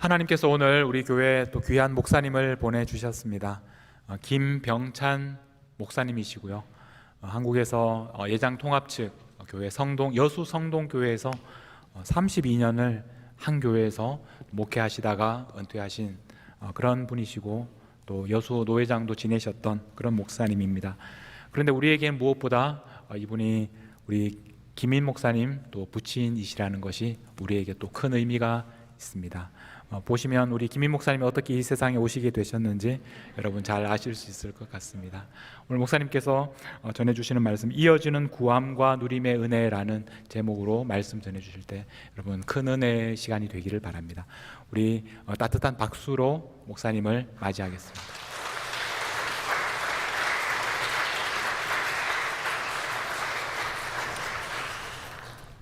하나님께서 오늘 우리 교회에 또 귀한 목사님을 보내주셨습니다. 김병찬 목사님이시고요. 한국에서 예장 통합 측 교회 여수 성동교회에서 32년을 한 교회에서 목회하시다가 은퇴하신 그런 분이시고, 또 여수 노회장도 지내셨던 그런 목사님입니다. 그런데 우리에겐 무엇보다 이분이 우리 김인 목사님 또 부친이시라는 것이 우리에게 또 큰 의미가 있습니다. 보시면 우리 김인 목사님이 어떻게 이 세상에 오시게 되셨는지 여러분 잘 아실 수 있을 것 같습니다. 오늘 목사님께서 전해주시는 말씀, 이어지는 구함과 누림의 은혜라는 제목으로 말씀 전해주실 때 여러분 큰 은혜의 시간이 되기를 바랍니다. 우리 따뜻한 박수로 목사님을 맞이하겠습니다.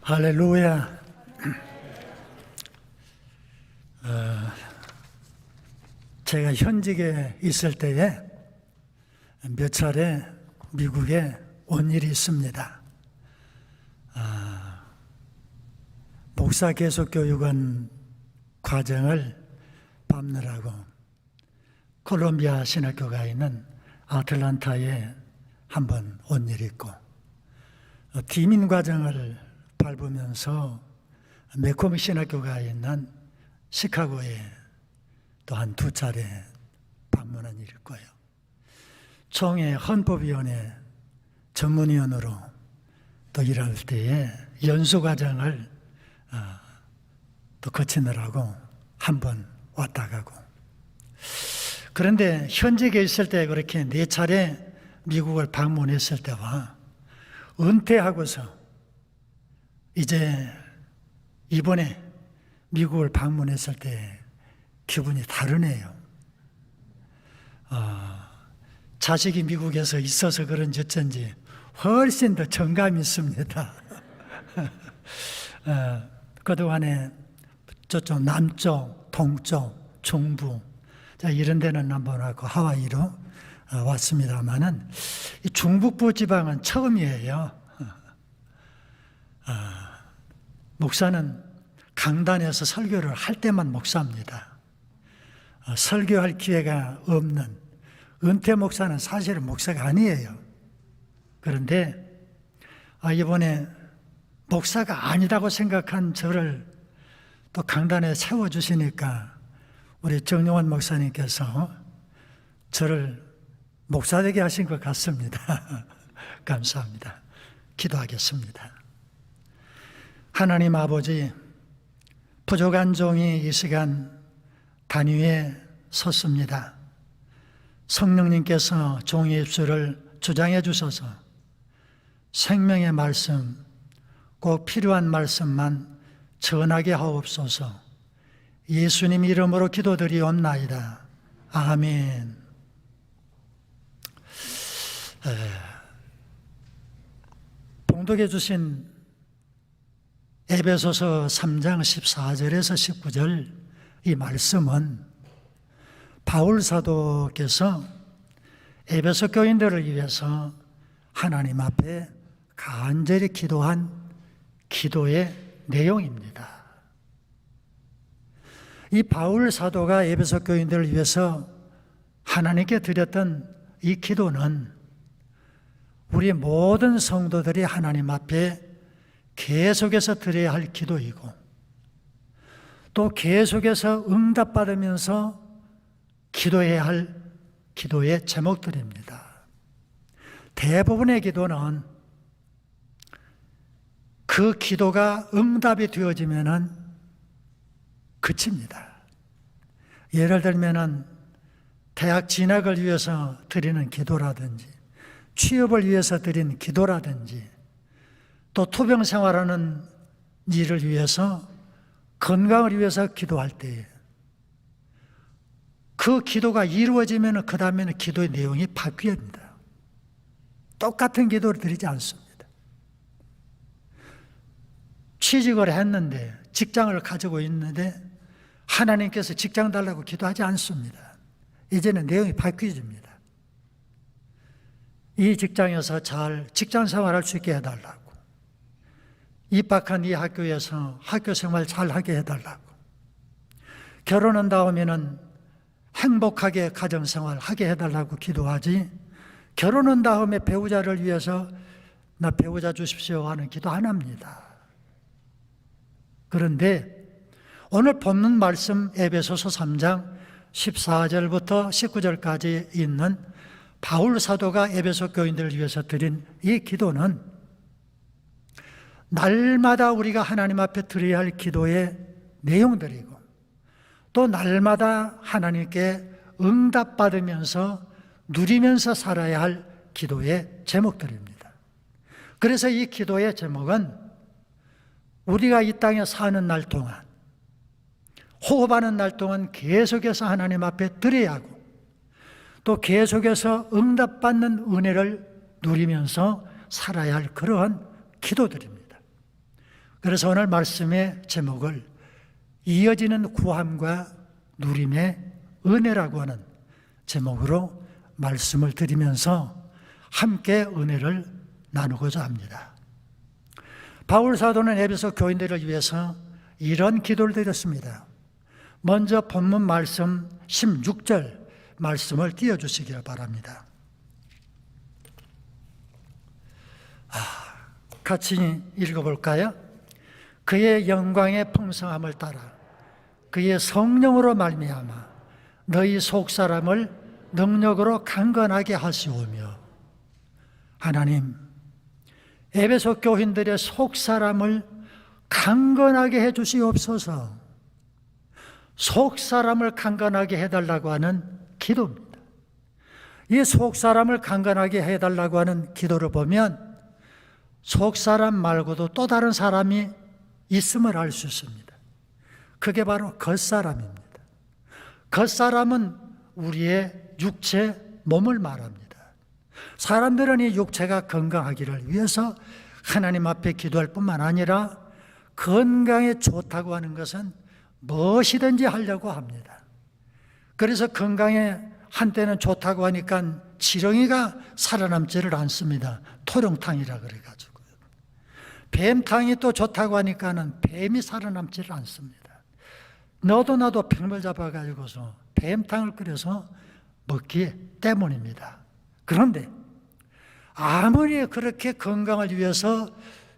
할렐루야. 제가 현직에 있을 때에 몇 차례 미국에 온 일이 있습니다. 목사 계속 교육원 과정을 밟느라고 콜롬비아 신학교가 있는 아틀란타에 한번 온 일이 있고, 기민 과정을 밟으면서 메코미 신학교가 있는 시카고에 또 한 두 차례 방문한 일일 거예요. 총회 헌법위원회 전문위원으로 또 일할 때에 연수과정을 또 거치느라고 한 번 왔다 가고, 그런데 현직에 있을 때 그렇게 네 차례 미국을 방문했을 때와 은퇴하고서 이제 이번에 미국을 방문했을 때 기분이 다르네요. 자식이 미국에서 있어서 그런지 어쩐지 훨씬 더 정감이 있습니다. 그동안에 저쪽 남쪽, 동쪽, 중부 이런 데는 한번 하고 하와이로 왔습니다만은 이 중북부 지방은 처음이에요. 목사는 강단에서 설교를 할 때만 목사입니다. 설교할 기회가 없는 은퇴 목사는 사실은 목사가 아니에요. 그런데 이번에 목사가 아니라고 생각한 저를 또 강단에 세워주시니까 우리 정용환 목사님께서 저를 목사 되게 하신 것 같습니다. 감사합니다. 기도하겠습니다. 하나님 아버지, 부족한 종이 이 시간 단위에 섰습니다. 성령님께서 종의 입술을 주장해 주셔서 생명의 말씀, 꼭 필요한 말씀만 전하게 하옵소서. 예수님 이름으로 기도드리옵나이다. 아멘. 봉독해 주신 에베소서 3장 14절에서 19절 이 말씀은 바울 사도께서 에베소 교인들을 위해서 하나님 앞에 간절히 기도한 기도의 내용입니다. 이 바울 사도가 에베소 교인들을 위해서 하나님께 드렸던 이 기도는 우리 모든 성도들이 하나님 앞에 계속해서 드려야 할 기도이고, 또 계속해서 응답받으면서 기도해야 할 기도의 제목들입니다. 대부분의 기도는 그 기도가 응답이 되어지면은 그칩니다. 예를 들면은 대학 진학을 위해서 드리는 기도라든지, 취업을 위해서 드리는 기도라든지, 또 투병 생활하는 일을 위해서, 건강을 위해서 기도할 때 그 기도가 이루어지면 그 다음에는 기도의 내용이 바뀝니다. 똑같은 기도를 드리지 않습니다. 취직을 했는데, 직장을 가지고 있는데 하나님께서 직장 달라고 기도하지 않습니다. 이제는 내용이 바뀌어집니다. 이 직장에서 잘 직장 생활할 수 있게 해달라고, 입학한 이 학교에서 학교 생활 잘 하게 해달라고, 결혼한 다음에는 행복하게 가정생활 하게 해달라고 기도하지, 결혼한 다음에 배우자를 위해서 나 배우자 주십시오 하는 기도 안 합니다. 그런데 오늘 본문 말씀 에베소서 3장 14절부터 19절까지 있는 바울 사도가 에베소 교인들을 위해서 드린 이 기도는 날마다 우리가 하나님 앞에 드려야 할 기도의 내용들이고, 또 날마다 하나님께 응답받으면서 누리면서 살아야 할 기도의 제목들입니다. 그래서 이 기도의 제목은 우리가 이 땅에 사는 날 동안, 호흡하는 날 동안 계속해서 하나님 앞에 드려야 하고, 또 계속해서 응답받는 은혜를 누리면서 살아야 할 그러한 기도들입니다. 그래서 오늘 말씀의 제목을 이어지는 구함과 누림의 은혜라고 하는 제목으로 말씀을 드리면서 함께 은혜를 나누고자 합니다. 바울 사도는 에베소 교인들을 위해서 이런 기도를 드렸습니다. 먼저 본문 말씀 16절 말씀을 띄워주시기 바랍니다. 같이 읽어볼까요? 그의 영광의 풍성함을 따라 그의 성령으로 말미암아 너희 속사람을 능력으로 강건하게 하시오며. 하나님, 에베소 교인들의 속사람을 강건하게 해주시옵소서. 속사람을 강건하게 해달라고 하는 기도입니다. 이 속사람을 강건하게 해달라고 하는 기도를 보면 속사람 말고도 또 다른 사람이 있음을 알 수 있습니다. 그게 바로 겉사람입니다. 겉사람은 우리의 육체, 몸을 말합니다. 사람들은 이 육체가 건강하기를 위해서 하나님 앞에 기도할 뿐만 아니라 건강에 좋다고 하는 것은 무엇이든지 하려고 합니다. 그래서 건강에 한때는 좋다고 하니까 지렁이가 살아남지를 않습니다. 토룡탕이라 그래가지고요. 뱀탕이 또 좋다고 하니까는 뱀이 살아남지를 않습니다. 너도 나도 뱀을 잡아가지고서 뱀탕을 끓여서 먹기 때문입니다. 그런데 아무리 그렇게 건강을 위해서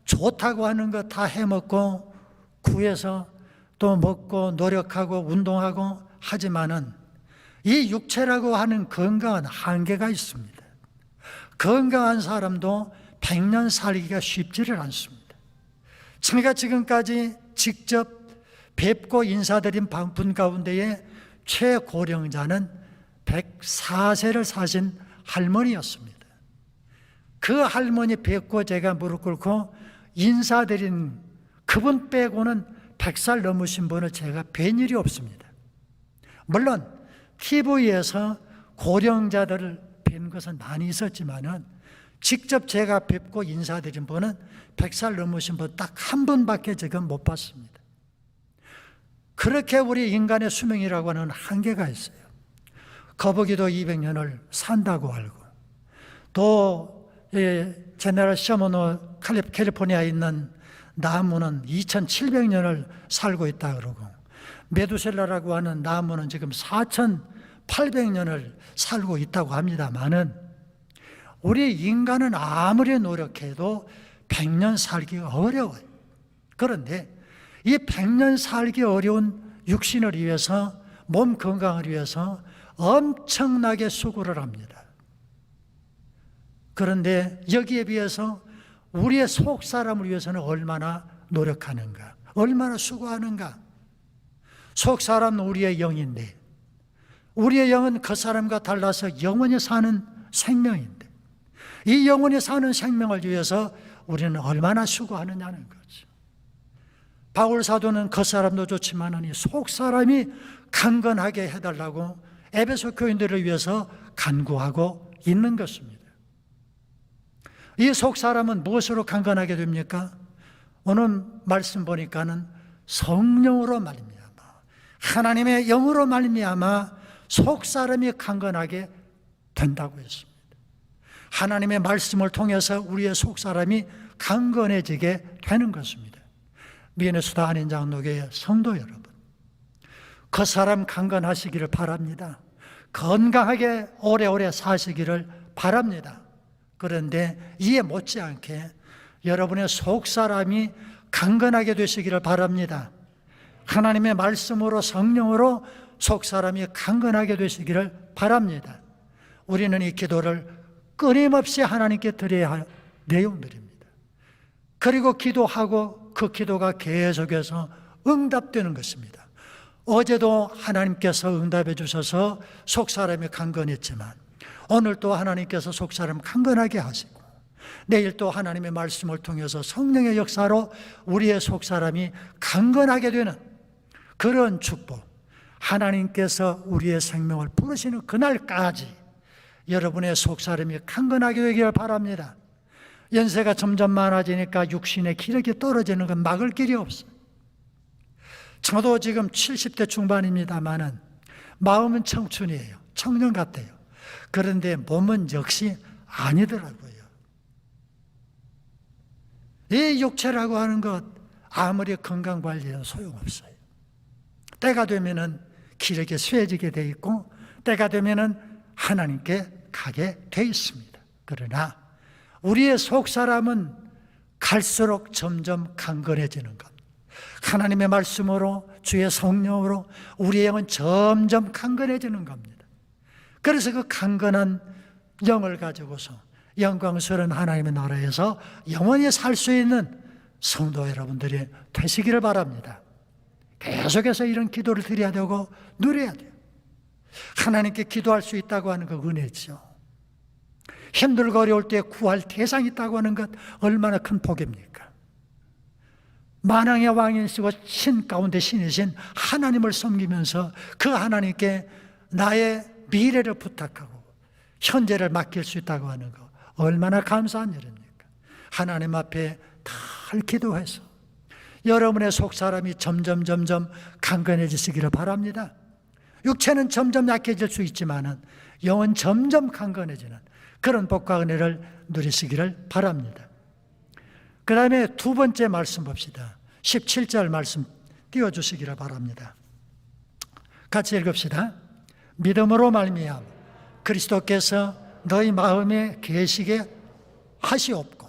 좋다고 하는 거 다 해먹고 구해서 또 먹고 노력하고 운동하고 하지만은 이 육체라고 하는 건강은 한계가 있습니다. 건강한 사람도 100년 살기가 쉽지를 않습니다. 제가 지금까지 직접 뵙고 인사드린 분 가운데에 최고령자는 104세를 사신 할머니였습니다. 그 할머니 뵙고 제가 무릎 꿇고 인사드린 그분 빼고는 100살 넘으신 분을 제가 뵌 일이 없습니다. 물론 TV에서 고령자들을 뵌 것은 많이 있었지만은 직접 제가 뵙고 인사드린 분은 100살 넘으신 분 딱 한 분밖에 제가 못 봤습니다. 그렇게 우리 인간의 수명이라고 하는 한계가 있어요. 거북이도 200년을 산다고 알고, 또 제네럴 셔먼호 캘리포니아에 있는 나무는 2700년을 살고 있다 그러고, 메두셀라라고 하는 나무는 지금 4800년을 살고 있다고 합니다만은 우리 인간은 아무리 노력해도 100년 살기가 어려워요. 그런데 이 100년 살기 어려운 육신을 위해서, 몸 건강을 위해서 엄청나게 수고를 합니다. 그런데 여기에 비해서 우리의 속 사람을 위해서는 얼마나 노력하는가, 얼마나 수고하는가. 속 사람은 우리의 영인데, 우리의 영은 그 사람과 달라서 영원히 사는 생명인데, 이 영원히 사는 생명을 위해서 우리는 얼마나 수고하느냐는 거죠. 바울 사도는 그 사람도 좋지만 이 속 사람이 강건하게 해달라고 에베소 교인들을 위해서 간구하고 있는 것입니다. 이 속 사람은 무엇으로 강건하게 됩니까? 오늘 말씀 보니까는 성령으로 말미암아, 하나님의 영으로 말미암아 속 사람이 강건하게 된다고 했습니다. 하나님의 말씀을 통해서 우리의 속 사람이 강건해지게 되는 것입니다. 미네소타 한인장로교회 성도 여러분, 그 사람 강건하시기를 바랍니다. 건강하게 오래오래 사시기를 바랍니다. 그런데 이에 못지않게 여러분의 속사람이 강건하게 되시기를 바랍니다. 하나님의 말씀으로 성령으로 속사람이 강건하게 되시기를 바랍니다. 우리는 이 기도를 끊임없이 하나님께 드려야 할 내용들입니다. 그리고 기도하고 그 기도가 계속해서 응답되는 것입니다. 어제도 하나님께서 응답해 주셔서 속사람이 강건했지만 오늘 또 하나님께서 속사람 강건하게 하시고 내일 또 하나님의 말씀을 통해서 성령의 역사로 우리의 속사람이 강건하게 되는 그런 축복, 하나님께서 우리의 생명을 부르시는 그날까지 여러분의 속사람이 강건하게 되기를 바랍니다. 연세가 점점 많아지니까 육신의 기력이 떨어지는 건 막을 길이 없어요. 저도 지금 70대 중반입니다만은 마음은 청춘이에요. 청년 같아요. 그런데 몸은 역시 아니더라고요. 이 육체라고 하는 것 아무리 건강관리해도 소용없어요. 때가 되면은 기력이 쇠해지게 돼 있고 때가 되면은 하나님께 가게 돼 있습니다. 그러나 우리의 속사람은 갈수록 점점 강건해지는 겁니다. 하나님의 말씀으로 주의 성령으로 우리의 영은 점점 강건해지는 겁니다. 그래서 그 강건한 영을 가지고서 영광스러운 하나님의 나라에서 영원히 살 수 있는 성도 여러분들이 되시기를 바랍니다. 계속해서 이런 기도를 드려야 되고 누려야 돼요. 하나님께 기도할 수 있다고 하는 거 은혜죠. 힘들고 어려울 때 구할 대상이 있다고 하는 것 얼마나 큰 복입니까? 만왕의 왕이시고 신 가운데 신이신 하나님을 섬기면서 그 하나님께 나의 미래를 부탁하고 현재를 맡길 수 있다고 하는 거 얼마나 감사한 일입니까? 하나님 앞에 잘 기도해서 여러분의 속사람이 점점 강건해지시기를 바랍니다. 육체는 점점 약해질 수 있지만은 영은 점점 강건해지는 그런 복과 은혜를 누리시기를 바랍니다. 그 다음에 두 번째 말씀 봅시다. 17절 말씀 띄워주시기를 바랍니다. 같이 읽읍시다. 믿음으로 말미암아 그리스도께서 너희 마음에 계시게 하시옵고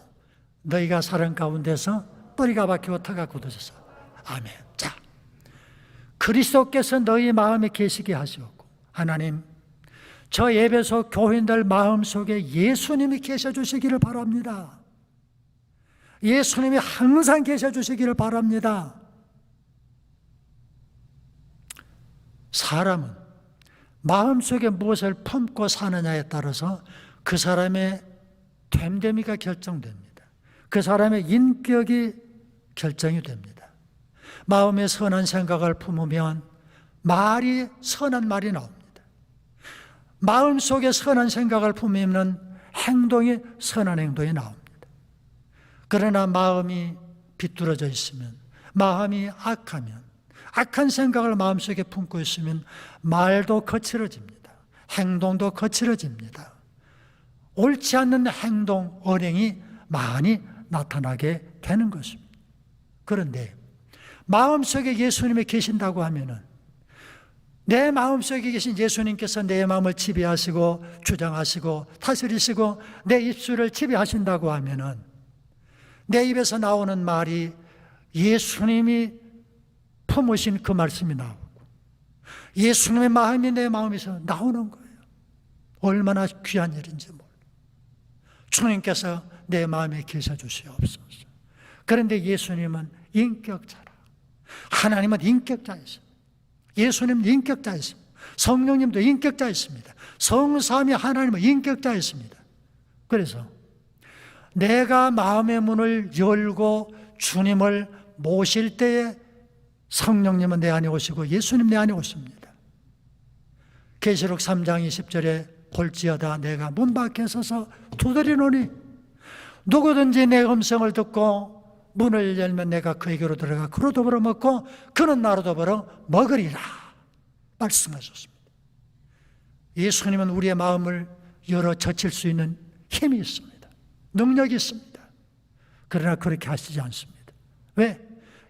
너희가 사랑 가운데서 뿌리가 박히고 터가 굳어져서 아멘. 자, 그리스도께서 너희 마음에 계시게 하시옵고 하나님 저 에베소 교인들 마음속에 예수님이 계셔 주시기를 바랍니다. 예수님이 항상 계셔 주시기를 바랍니다. 사람은 마음속에 무엇을 품고 사느냐에 따라서 그 사람의 됨됨이가 결정됩니다. 그 사람의 인격이 결정이 됩니다. 마음에 선한 생각을 품으면 말이 선한 말이 나옵니다. 마음속에 선한 생각을 품으면 행동이 선한 행동이 나옵니다. 그러나 마음이 비뚤어져 있으면, 마음이 악하면, 악한 생각을 마음속에 품고 있으면 말도 거칠어집니다. 행동도 거칠어집니다. 옳지 않는 행동, 언행이 많이 나타나게 되는 것입니다. 그런데 마음속에 예수님이 계신다고 하면은 내 마음속에 계신 예수님께서 내 마음을 지배하시고 주장하시고 다스리시고 내 입술을 지배하신다고 하면은 내 입에서 나오는 말이 예수님이 품으신 그 말씀이 나오고 예수님의 마음이 내 마음에서 나오는 거예요. 얼마나 귀한 일인지 몰라요. 주님께서 내 마음에 계셔 주시옵소서. 그런데 예수님은 인격자라. 하나님은 인격자이십니다. 예수님도 인격자이십니다. 성령님도 인격자이십니다. 성삼위 하나님은 인격자이십니다. 그래서 내가 마음의 문을 열고 주님을 모실 때에 성령님은 내 안에 오시고 예수님 내 안에 오십니다. 계시록 3장 20절에 볼지어다 내가 문 밖에 서서 두드리노니 누구든지 내 음성을 듣고 문을 열면 내가 그에게로 들어가 그로 더불어 먹고 그는 나로 더불어 먹으리라 말씀하셨습니다. 예수님은 우리의 마음을 열어 젖힐 수 있는 힘이 있습니다. 능력이 있습니다. 그러나 그렇게 하시지 않습니다. 왜?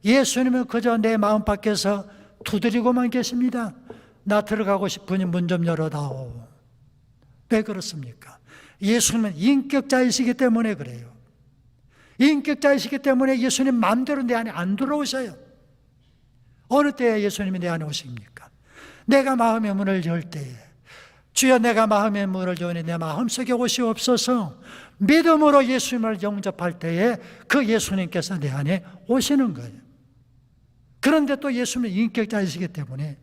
예수님은 그저 내 마음 밖에서 두드리고만 계십니다. 나 들어가고 싶으니 문 좀 열어다오. 왜 그렇습니까? 예수님은 인격자이시기 때문에 그래요. 인격자이시기 때문에 예수님 마음대로 내 안에 안 들어오셔요. 어느 때에 예수님이 내 안에 오십니까? 내가 마음의 문을 열 때에, 주여 내가 마음의 문을 여니 내 마음속에 오시옵소서, 믿음으로 예수님을 영접할 때에 그 예수님께서 내 안에 오시는 거예요. 그런데 또 예수님은 인격자이시기 때문에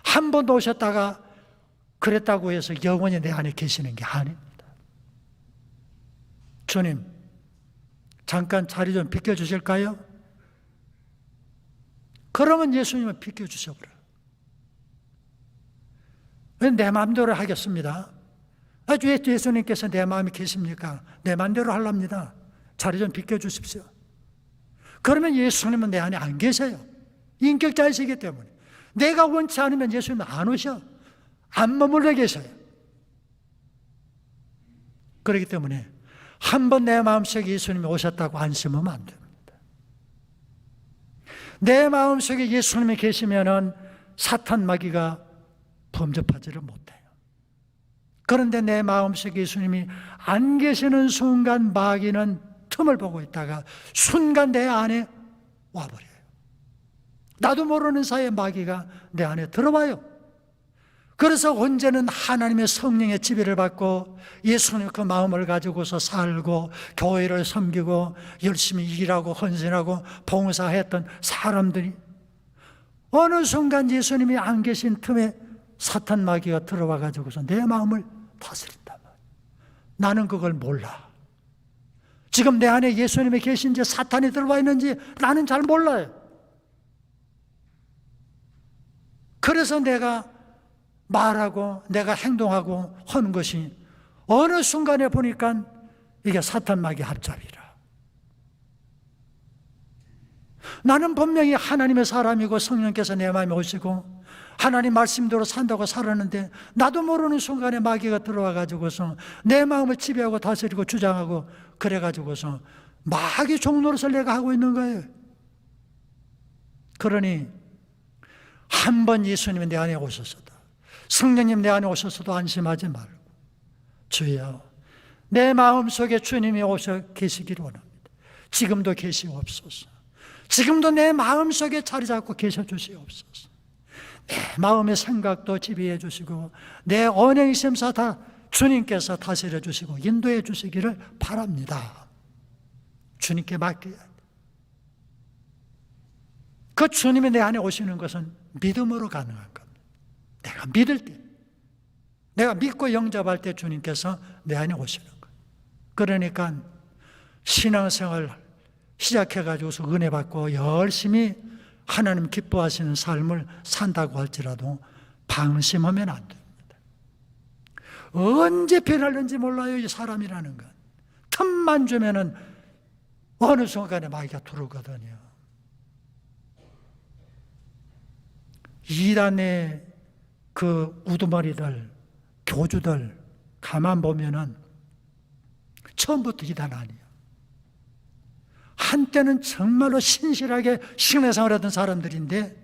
한 번도 오셨다가 그랬다고 해서 영원히 내 안에 계시는 게 아닙니다. 주님, 잠깐 자리 좀 비켜주실까요? 그러면 예수님은 비켜주셔버려요. 내 마음대로 하겠습니다. 왜 예수님께서 내 마음에 계십니까? 내 마음대로 하랍니다. 자리 좀 비켜주십시오. 그러면 예수님은 내 안에 안 계세요. 인격자이시기 때문에. 내가 원치 않으면 예수님은 안 오셔. 안 머물러 계셔요. 그렇기 때문에 한 번 내 마음속에 예수님이 오셨다고 안심하면 안 됩니다. 내 마음속에 예수님이 계시면은 사탄 마귀가 범접하지를 못해요. 그런데 내 마음속에 예수님이 안 계시는 순간 마귀는 틈을 보고 있다가 순간 내 안에 와버려요. 나도 모르는 사이에 마귀가 내 안에 들어와요. 그래서 언제는 하나님의 성령의 지배를 받고 예수님 그 마음을 가지고서 살고 교회를 섬기고 열심히 일하고 헌신하고 봉사했던 사람들이 어느 순간 예수님이 안 계신 틈에 사탄 마귀가 들어와 가지고서 내 마음을 다스린단 말이에요. 나는 그걸 몰라. 지금 내 안에 예수님이 계신지 사탄이 들어와 있는지 나는 잘 몰라요. 그래서 내가 말하고 내가 행동하고 하는 것이 어느 순간에 보니까 이게 사탄 마귀 합잡이라. 나는 분명히 하나님의 사람이고 성령께서 내 마음에 오시고 하나님 말씀대로 산다고 살았는데 나도 모르는 순간에 마귀가 들어와 가지고서 내 마음을 지배하고 다스리고 주장하고 그래 가지고서 마귀 종노릇을 내가 하고 있는 거예요. 그러니 한 번 예수님이 내 안에 오셨어도 성령님 내 안에 오셨어도 안심하지 말고 주여 내 마음속에 주님이 오셔 계시기를 원합니다. 지금도 계시옵소서. 지금도 내 마음속에 자리 잡고 계셔 주시옵소서. 내 마음의 생각도 지배해 주시고 내 언행 심사 다 주님께서 다스려 주시고 인도해 주시기를 바랍니다. 주님께 맡겨야 돼. 그 주님이 내 안에 오시는 것은 믿음으로 가능한 겁니다. 내가 믿을 때, 내가 믿고 영접할 때 주님께서 내 안에 오시는 거예요. 그러니까 신앙생활 시작해가지고서 은혜 받고 열심히 하나님 기뻐하시는 삶을 산다고 할지라도 방심하면 안 됩니다. 언제 변할는지 몰라요, 이 사람이라는 건. 틈만 주면은 어느 순간에 마귀가 들어오거든요. 이단의 그 우두머리들, 교주들 가만 보면은 처음부터 이단 아니에요. 한때는 정말로 신실하게 신앙생활 하던 사람들인데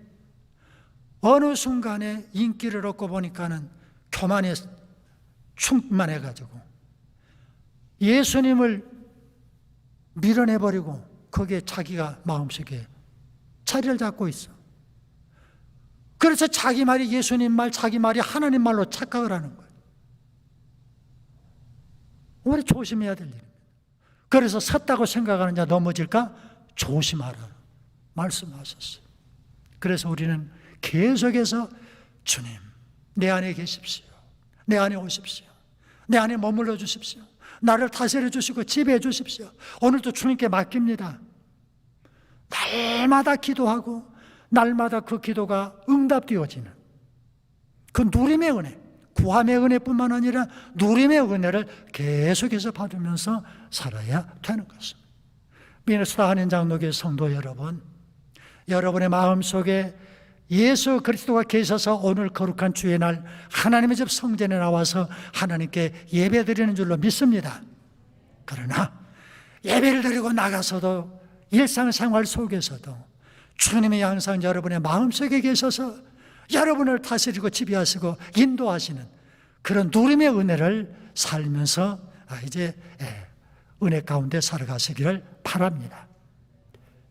어느 순간에 인기를 얻고 보니까는 교만에 충만해가지고 예수님을 밀어내버리고 거기에 자기가 마음속에 자리를 잡고 있어. 그래서 자기 말이 예수님 말, 자기 말이 하나님 말로 착각을 하는 거예요. 우리 조심해야 될 일입니다. 그래서 섰다고 생각하는 자 넘어질까? 조심하라 말씀하셨어요. 그래서 우리는 계속해서 주님 내 안에 계십시오. 내 안에 오십시오. 내 안에 머물러 주십시오. 나를 다스려 주시고 지배해 주십시오. 오늘도 주님께 맡깁니다. 날마다 기도하고 날마다 그 기도가 응답되어지는 그 누림의 은혜, 구함의 은혜뿐만 아니라 누림의 은혜를 계속해서 받으면서 살아야 되는 것입니다. 미네소타 한인장로교회 성도 여러분, 여러분의 마음속에 예수 그리스도가 계셔서 오늘 거룩한 주의 날 하나님의 집 성전에 나와서 하나님께 예배드리는 줄로 믿습니다. 그러나 예배를 드리고 나가서도 일상생활 속에서도 주님이 항상 여러분의 마음속에 계셔서 여러분을 다스리고 지배하시고 인도하시는 그런 누림의 은혜를 살면서 이제 은혜 가운데 살아가시기를 바랍니다.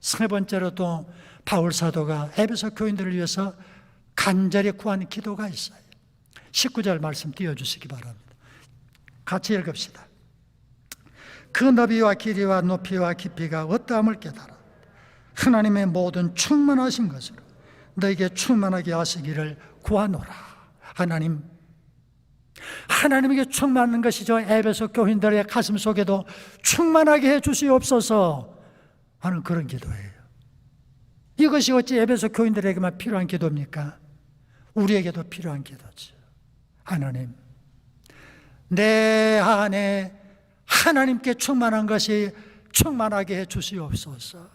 세 번째로 또 바울 사도가 에베소 교인들을 위해서 간절히 구하는 기도가 있어요. 19절 말씀 띄워주시기 바랍니다. 같이 읽읍시다. 그 너비와 길이와 높이와 깊이가 어떠함을 깨달아 하나님의 모든 충만하신 것으로 너에게 충만하게 하시기를 구하노라. 하나님에게 충만한 것이죠. 에베소 교인들의 가슴 속에도 충만하게 해 주시옵소서 하는 그런 기도예요. 이것이 어찌 에베소 교인들에게만 필요한 기도입니까? 우리에게도 필요한 기도죠. 하나님, 내 안에 하나님께 충만한 것이 충만하게 해 주시옵소서.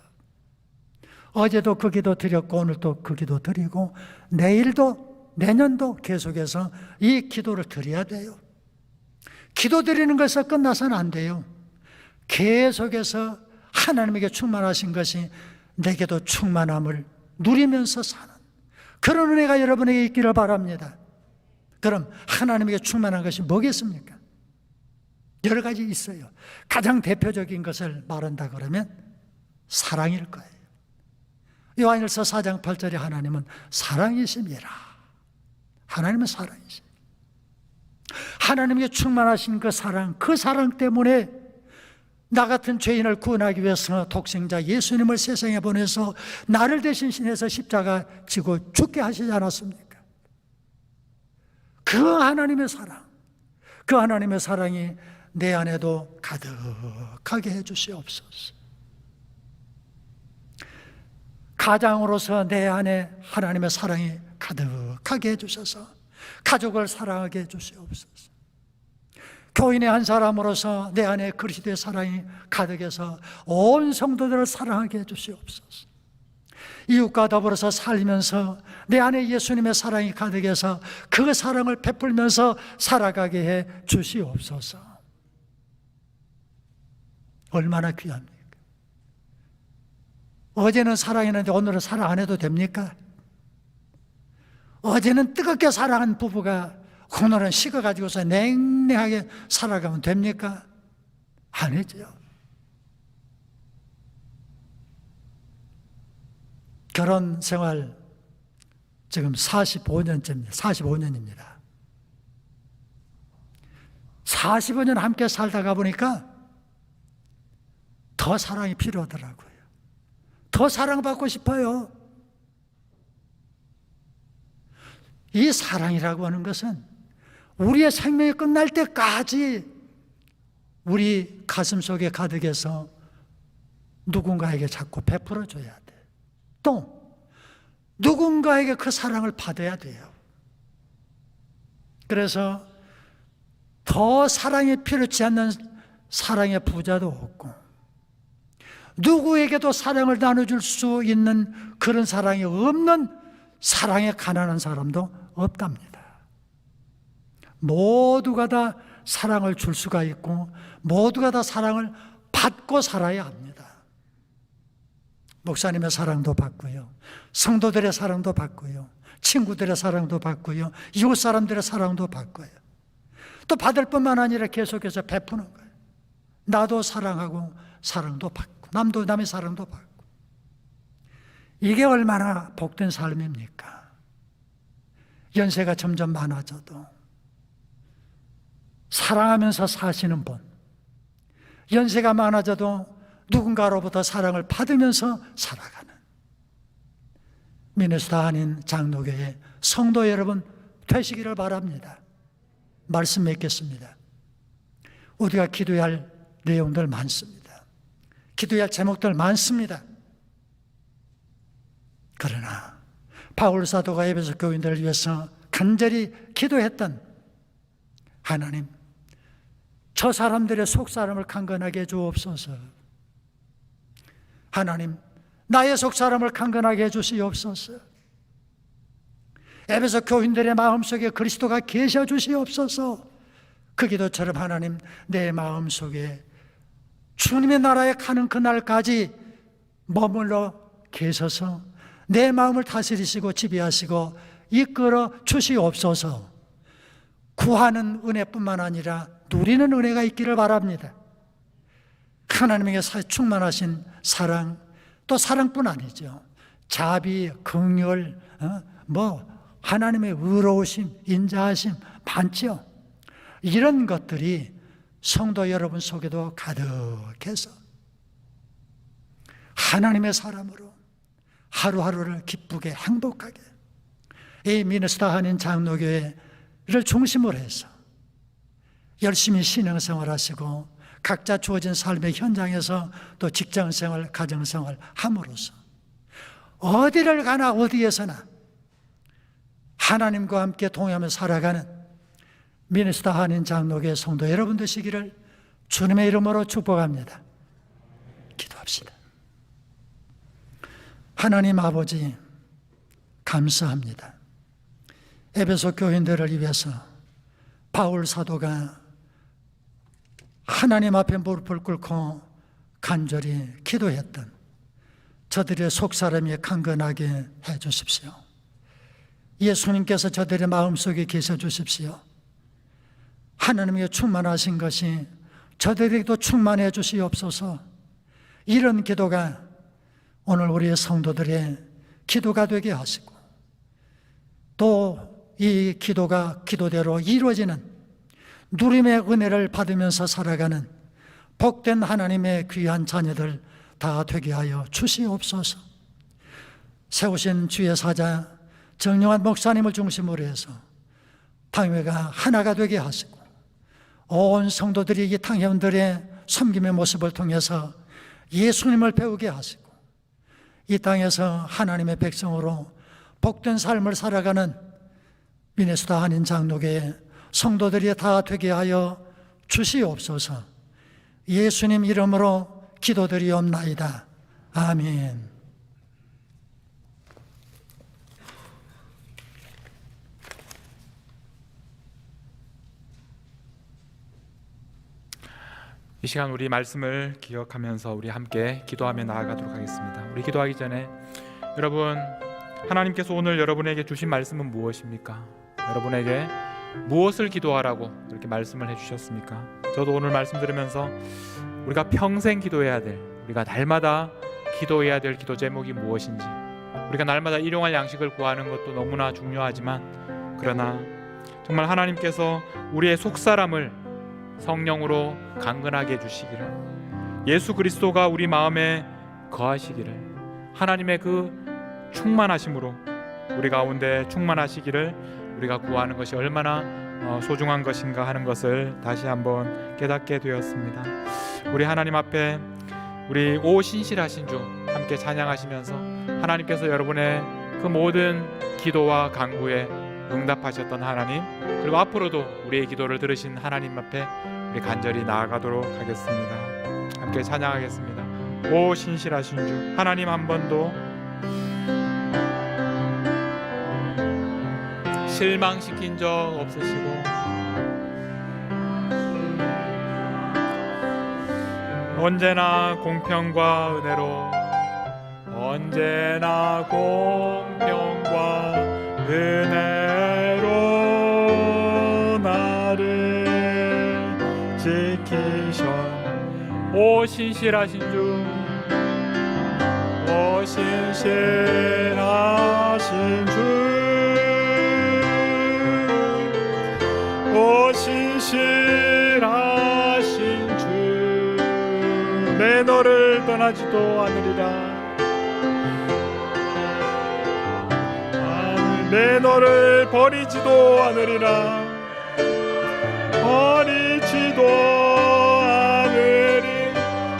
어제도 그 기도 드렸고 오늘도 그 기도 드리고 내일도 내년도 계속해서 이 기도를 드려야 돼요. 기도 드리는 것에서 끝나서는 안 돼요. 계속해서 하나님에게 충만하신 것이 내게도 충만함을 누리면서 사는 그런 은혜가 여러분에게 있기를 바랍니다. 그럼 하나님에게 충만한 것이 뭐겠습니까? 여러 가지 있어요. 가장 대표적인 것을 말한다 그러면 사랑일 거예요. 요한일서 4장 8절에 하나님은 사랑이십니다. 하나님은 사랑이십니다. 하나님에게 충만하신 그 사랑 때문에 나 같은 죄인을 구원하기 위해서 독생자 예수님을 세상에 보내서 나를 대신해서 십자가 지고 죽게 하시지 않았습니까? 그 하나님의 사랑이 내 안에도 가득하게 해주시옵소서. 가장으로서 내 안에 하나님의 사랑이 가득하게 해주셔서 가족을 사랑하게 해주시옵소서. 교인의 한 사람으로서 내 안에 그리스도의 사랑이 가득해서 온 성도들을 사랑하게 해주시옵소서. 이웃과 더불어서 살면서 내 안에 예수님의 사랑이 가득해서 그 사랑을 베풀면서 살아가게 해 주시옵소서. 얼마나 귀합니까? 어제는 사랑했는데 오늘은 사랑 안 해도 됩니까? 어제는 뜨겁게 사랑한 부부가 오늘은 식어가지고서 냉랭하게 살아가면 됩니까? 아니죠. 결혼 생활 지금 45년입니다. 45년 함께 살다가 보니까 더 사랑이 필요하더라고요. 더 사랑받고 싶어요. 이 사랑이라고 하는 것은 우리의 생명이 끝날 때까지 우리 가슴 속에 가득해서 누군가에게 자꾸 베풀어 줘야 돼. 또 누군가에게 그 사랑을 받아야 돼요. 그래서 더 사랑이 필요치 않는 사랑의 부자도 없고 누구에게도 사랑을 나눠줄 수 있는 그런 사랑이 없는 사랑에 가난한 사람도 없답니다. 모두가 다 사랑을 줄 수가 있고 모두가 다 사랑을 받고 살아야 합니다. 목사님의 사랑도 받고요, 성도들의 사랑도 받고요, 친구들의 사랑도 받고요, 이웃 사람들의 사랑도 받고요. 또 받을 뿐만 아니라 계속해서 베푸는 거예요. 나도 사랑하고 사랑도 받고 남도 남의 사랑도 받고. 이게 얼마나 복된 삶입니까? 연세가 점점 많아져도 사랑하면서 사시는 분, 연세가 많아져도 누군가로부터 사랑을 받으면서 살아가는 미네소타 한인 장로교회 성도 여러분 되시기를 바랍니다. 말씀 맺겠습니다. 우리가 기도해야 할 내용들 많습니다. 기도해야 할 제목들 많습니다. 그러나 바울 사도가 에베소 교인들을 위해서 간절히 기도했던 하나님, 저 사람들의 속사람을 강건하게 해 주옵소서. 하나님, 나의 속사람을 강건하게 해 주시옵소서. 에베소 교인들의 마음속에 그리스도가 계셔 주시옵소서. 그 기도처럼 하나님, 내 마음속에 주님의 나라에 가는 그날까지 머물러 계셔서 내 마음을 다스리시고 지배하시고 이끌어 주시옵소서. 구하는 은혜뿐만 아니라 누리는 은혜가 있기를 바랍니다. 하나님에게 충만하신 사랑, 또 사랑뿐 아니죠. 자비, 긍휼, 하나님의 의로우심, 인자하심 많죠. 이런 것들이 성도 여러분 속에도 가득해서 하나님의 사람으로 하루하루를 기쁘게 행복하게 이 미네소타 한인 장로교회를 중심으로 해서 열심히 신앙생활 하시고 각자 주어진 삶의 현장에서 또 직장생활, 가정생활 함으로써 어디를 가나 어디에서나 하나님과 함께 동행하며 살아가는 미네소타 한인 장로교회 성도 여러분 되시기를 주님의 이름으로 축복합니다. 기도합시다. 하나님 아버지 감사합니다. 에베소 교인들을 위해서 바울 사도가 하나님 앞에 무릎을 꿇고 간절히 기도했던 저들의 속사람이 강건하게 해 주십시오. 예수님께서 저들의 마음속에 계셔 주십시오. 하나님의 충만하신 것이 저들에게도 충만해 주시옵소서. 이런 기도가 오늘 우리의 성도들의 기도가 되게 하시고 또 이 기도가 기도대로 이루어지는 누림의 은혜를 받으면서 살아가는 복된 하나님의 귀한 자녀들 다 되게 하여 주시옵소서. 세우신 주의 사자 정영환 목사님을 중심으로 해서 당회가 하나가 되게 하시고 온 성도들이 이 당회원들의 섬김의 모습을 통해서 예수님을 배우게 하시고 이 땅에서 하나님의 백성으로 복된 삶을 살아가는 미네소타 한인 장로교회 성도들이 다 되게 하여 주시옵소서. 예수님 이름으로 기도드리옵나이다. 아멘. 이 시간 우리 말씀을 기억하면서 우리 함께 기도하며 나아가도록 하겠습니다. 우리 기도하기 전에 여러분, 하나님께서 오늘 여러분에게 주신 말씀은 무엇입니까? 여러분에게 무엇을 기도하라고 이렇게 말씀을 해주셨습니까? 저도 오늘 말씀 들으면서 우리가 평생 기도해야 될, 우리가 날마다 기도해야 될 기도 제목이 무엇인지, 우리가 날마다 일용할 양식을 구하는 것도 너무나 중요하지만 그러나 정말 하나님께서 우리의 속사람을 성령으로 강건하게 해주시기를, 예수 그리스도가 우리 마음에 거하시기를, 하나님의 그 충만하심으로 우리 가운데 충만하시기를 우리가 구하는 것이 얼마나 소중한 것인가 하는 것을 다시 한번 깨닫게 되었습니다. 우리 하나님 앞에 우리 오 신실하신 주 함께 찬양하시면서 하나님께서 여러분의 그 모든 기도와 간구에 응답하셨던 하나님, 그리고 앞으로도 우리의 기도를 들으신 하나님 앞에 우리 간절히 나아가도록 하겠습니다. 함께 찬양하겠습니다. 오 신실하신 주 하나님, 한 번도 실망시킨 적 없으시고 언제나 공평과 은혜로, 언제나 공평과 은혜로 나를 지키셔. 오 신실하신 주, 오 신실하신 주, 오 신실하신 주, 내 너를 떠나지도 않으리라. 내 너를 버리지도 않으리라. 버리지도 않으리.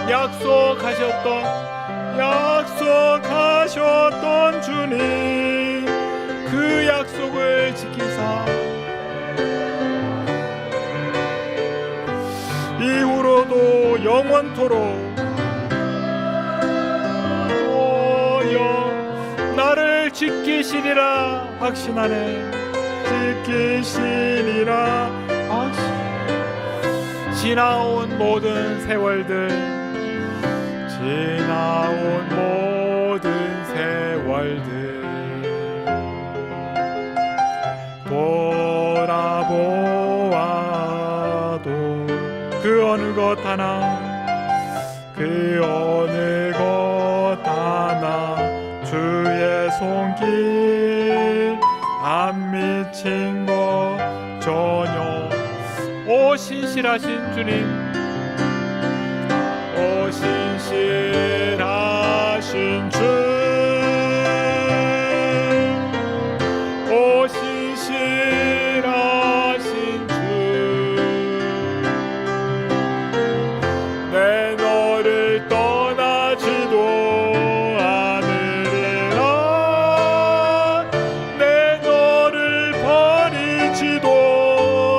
약속하셨던 주님, 그 약속을 지키사 이후로도 영원토록 나를 지키시리라 확신하네. 지키시리라 확신. 지나온 모든 세월들, 지나온 모든 세월들 그 어느 것 하나 그 어느 것 하나 주의 손길 안 미친 것 전혀. 오 신실하신 주님, 오 신실하신 주, 오 신실하신 주, 내 너를 떠나지도 않으리라, 내 너를 버리지도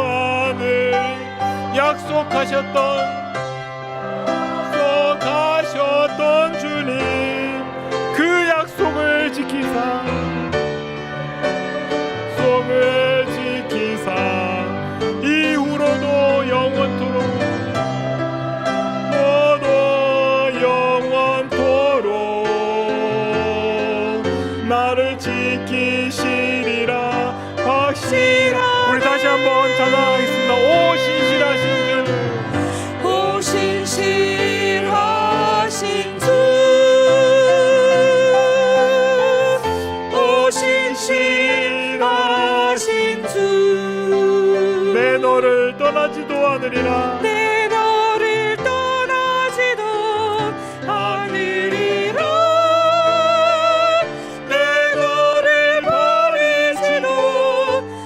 않으리. 약속하셨던 주님, 그 약속을 지키사 이후로도 영원토록 나를 지키시리라 확실하. 우리 다시 한번 찬양하겠습니다. 오 신실하신 주, 오 신실하신 주, 오 신실하신 주, 내 너를 떠나지도 않으리라, 내 너를 떠나지도 않으리라, 내 너를 버리지도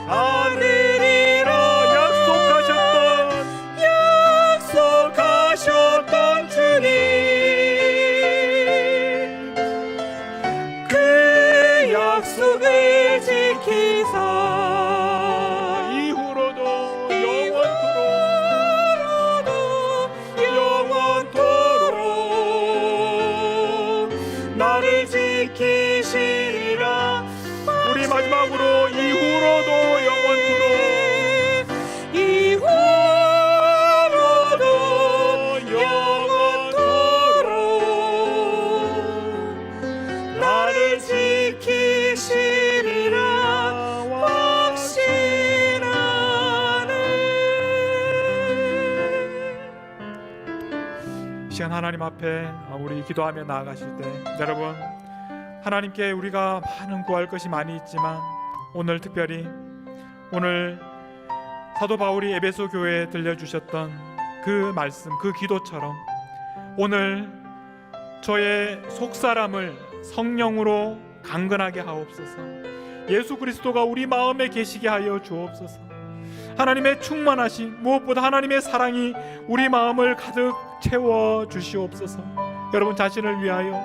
않으리라. 약속하셨던 주님, 그 약속을 지키사 이후로도 영원토록 나를 지키시리라. 우리 마지막으로 이후로도 영원토록 나를 지키시리라 확신하네. 이 시간 하나님 앞에 우리 기도하며 나아가실 때, 여러분 하나님께 우리가 많은 구할 것이 많이 있지만 오늘 특별히 오늘 사도 바울이 에베소 교회에 들려주셨던 그 말씀, 그 기도처럼 오늘 저의 속사람을 성령으로 강건하게 하옵소서. 예수 그리스도가 우리 마음에 계시게 하여 주옵소서. 하나님의 충만하신, 무엇보다 하나님의 사랑이 우리 마음을 가득 채워 주시옵소서. 여러분 자신을 위하여,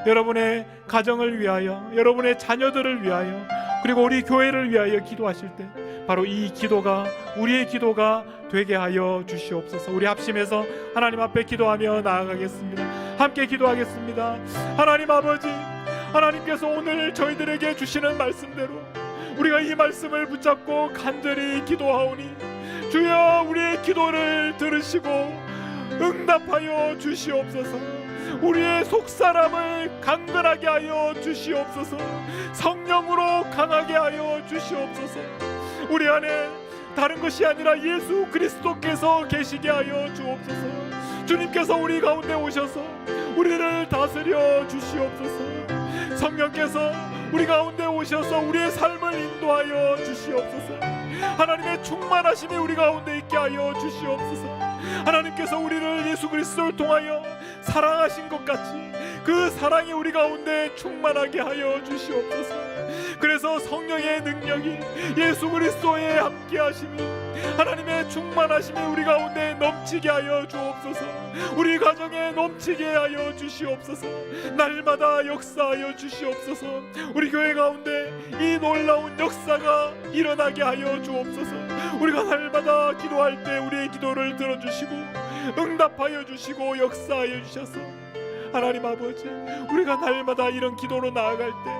여러분의 가정을 위하여, 여러분의 자녀들을 위하여, 그리고 우리 교회를 위하여 기도하실 때 바로 이 기도가 우리의 기도가 되게 하여 주시옵소서. 우리 합심해서 하나님 앞에 기도하며 나아가겠습니다. 함께 기도하겠습니다. 하나님 아버지, 하나님께서 오늘 저희들에게 주시는 말씀대로 우리가 이 말씀을 붙잡고 간절히 기도하오니 주여 우리의 기도를 들으시고 응답하여 주시옵소서. 우리의 속사람을 강건하게 하여 주시옵소서. 성령으로 강하게 하여 주시옵소서. 우리 안에 다른 것이 아니라 예수 그리스도께서 계시게 하여 주옵소서. 주님께서 우리 가운데 오셔서 우리를 다스려 주시옵소서. 성령께서 우리 가운데 오셔서 우리의 삶을 인도하여 주시옵소서. 하나님의 충만하심이 우리 가운데 있게 하여 주시옵소서. 하나님께서 우리를 예수 그리스도를 통하여 사랑하신 것 같이 그 사랑이 우리 가운데 충만하게 하여 주시옵소서. 그래서 성령의 능력이, 예수 그리스도의 함께하심이, 하나님의 충만하심이 우리 가운데 넘치게 하여 주옵소서. 우리 가정에 넘치게 하여 주시옵소서. 날마다 역사하여 주시옵소서. 우리 교회 가운데 이 놀라운 역사가 일어나게 하여 주옵소서. 우리가 날마다 기도할 때 우리의 기도를 들어주시고 응답하여 주시고 역사하여 주셔서 하나님 아버지, 우리가 날마다 이런 기도로 나아갈 때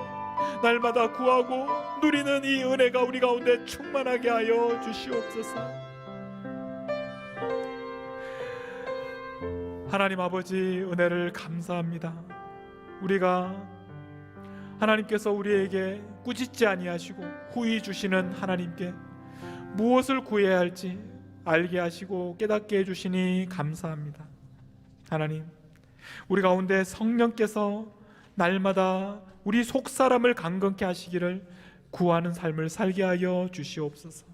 날마다 구하고 누리는 이 은혜가 우리 가운데 충만하게 하여 주시옵소서. 하나님 아버지, 은혜를 감사합니다. 우리가 하나님께서 우리에게 꾸짖지 아니하시고 후히 주시는 하나님께 무엇을 구해야 할지 알게 하시고 깨닫게 해주시니 감사합니다. 하나님, 우리 가운데 성령께서 날마다 우리 속사람을 강건케 하시기를 구하는 삶을 살게 하여 주시옵소서.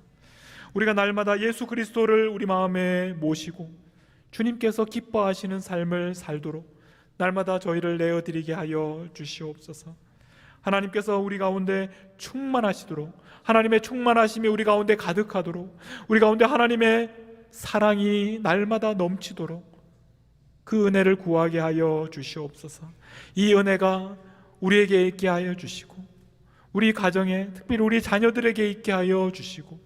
우리가 날마다 예수 그리스도를 우리 마음에 모시고 주님께서 기뻐하시는 삶을 살도록 날마다 저희를 내어드리게 하여 주시옵소서. 하나님께서 우리 가운데 충만하시도록, 하나님의 충만하심이 우리 가운데 가득하도록, 우리 가운데 하나님의 사랑이 날마다 넘치도록 그 은혜를 구하게 하여 주시옵소서. 이 은혜가 우리에게 있게 하여 주시고, 우리 가정에, 특별히 우리 자녀들에게 있게 하여 주시고,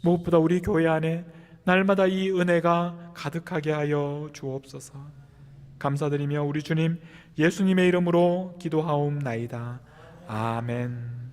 무엇보다 우리 교회 안에 날마다 이 은혜가 가득하게 하여 주옵소서. 감사드리며 우리 주님 예수님의 이름으로 기도하옵나이다. 아멘.